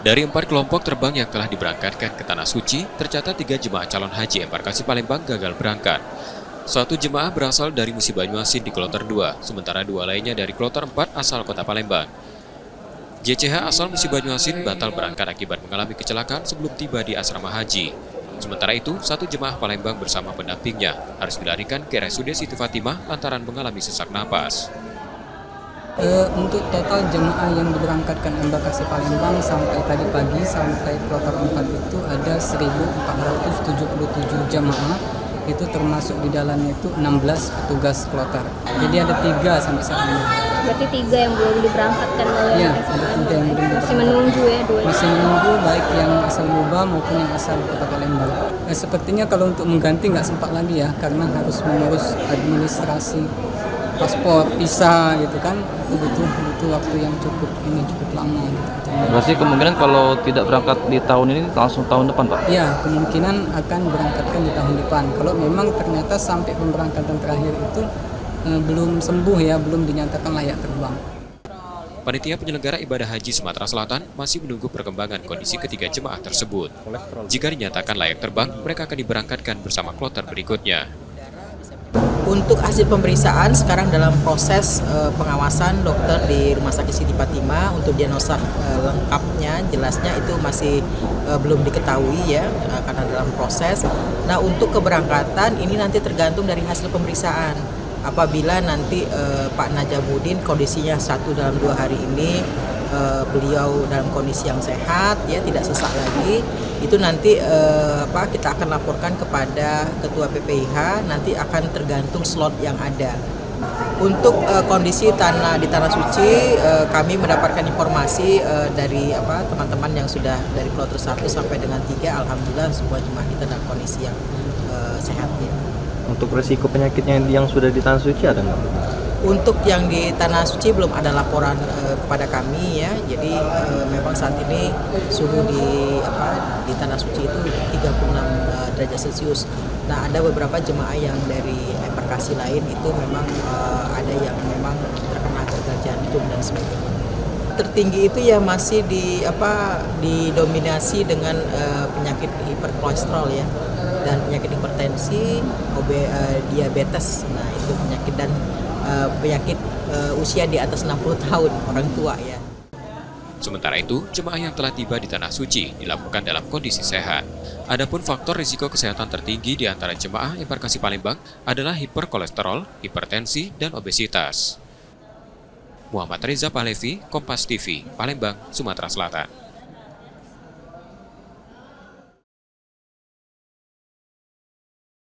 Dari 4 kelompok terbang yang telah diberangkatkan ke Tanah Suci, tercatat 3 jemaah calon haji embarkasi Palembang gagal berangkat. Satu jemaah berasal dari Musi Banyuasin di kloter 2, sementara 2 lainnya dari kloter 4 asal kota Palembang. JCH asal Musi Banyuasin batal berangkat akibat mengalami kecelakaan sebelum tiba di asrama haji. Sementara itu, satu jemaah Palembang bersama pendampingnya harus dilarikan ke RSUD Siti Fatimah lantaran mengalami sesak napas. Untuk total jemaah yang diberangkatkan embarkasi Palembang sampai tadi pagi sampai kloter 4 itu ada 1.477 jemaah, itu termasuk di dalamnya itu 16 petugas kloter. Jadi ada 3 sampai saat ini. Berarti 3 yang belum diberangkatkan oleh Ya, ada 3 yang belum masih menunggu ya, 2. Masih menunggu baik yang asal Muba maupun yang asal kota Palembang. Sepertinya kalau untuk mengganti nggak sempat lagi ya, karena harus mengurus administrasi paspor, visa gitu kan, itu butuh waktu yang cukup lama gitu. Berarti kemungkinan kalau tidak berangkat di tahun ini langsung tahun depan, Pak? Ya, kemungkinan akan berangkatkan di tahun depan. Kalau memang ternyata sampai pemberangkatan terakhir itu belum sembuh ya, belum dinyatakan layak terbang. Panitia penyelenggara ibadah haji Sumatera Selatan masih menunggu perkembangan kondisi ketiga jemaah tersebut. Jika dinyatakan layak terbang, mereka akan diberangkatkan bersama kloter berikutnya. Untuk hasil pemeriksaan sekarang dalam proses pengawasan dokter di Rumah Sakit Siti Fatimah. Untuk diagnosa lengkapnya, jelasnya itu masih belum diketahui ya, karena dalam proses. Nah, untuk keberangkatan ini nanti tergantung dari hasil pemeriksaan. Apabila nanti Pak Najamuddin kondisinya 1 dalam 2 hari ini, beliau dalam kondisi yang sehat ya, tidak sesak lagi, itu nanti kita akan laporkan kepada ketua PPIH, nanti akan tergantung slot yang ada. Untuk kondisi di Tanah Suci, kami mendapatkan informasi dari teman-teman yang sudah dari kloter 1 sampai dengan 3, alhamdulillah semua jemaah kita dalam kondisi yang sehat ya. Untuk resiko penyakitnya yang sudah di Tanah Suci ada nggak? Untuk yang di Tanah Suci belum ada laporan kepada kami ya. Jadi memang saat ini suhu di Tanah Suci itu 36 derajat Celcius. Nah, ada beberapa jemaah yang dari embarkasi lain itu memang ada yang memang terkena gagal jantung dan sebagainya. Tertinggi itu ya masih didominasi dengan penyakit hiperkolesterol ya, dan penyakit hipertensi, diabetes. Nah, itu penyakit dan penyakit usia di atas 60 tahun, orang tua ya. Sementara itu, jemaah yang telah tiba di Tanah Suci dilakukan dalam kondisi sehat. Adapun faktor risiko kesehatan tertinggi di antara jemaah embarkasi Palembang adalah hiperkolesterol, hipertensi, dan obesitas. Muhammad Reza Pahlevi, Kompas TV, Palembang, Sumatera Selatan.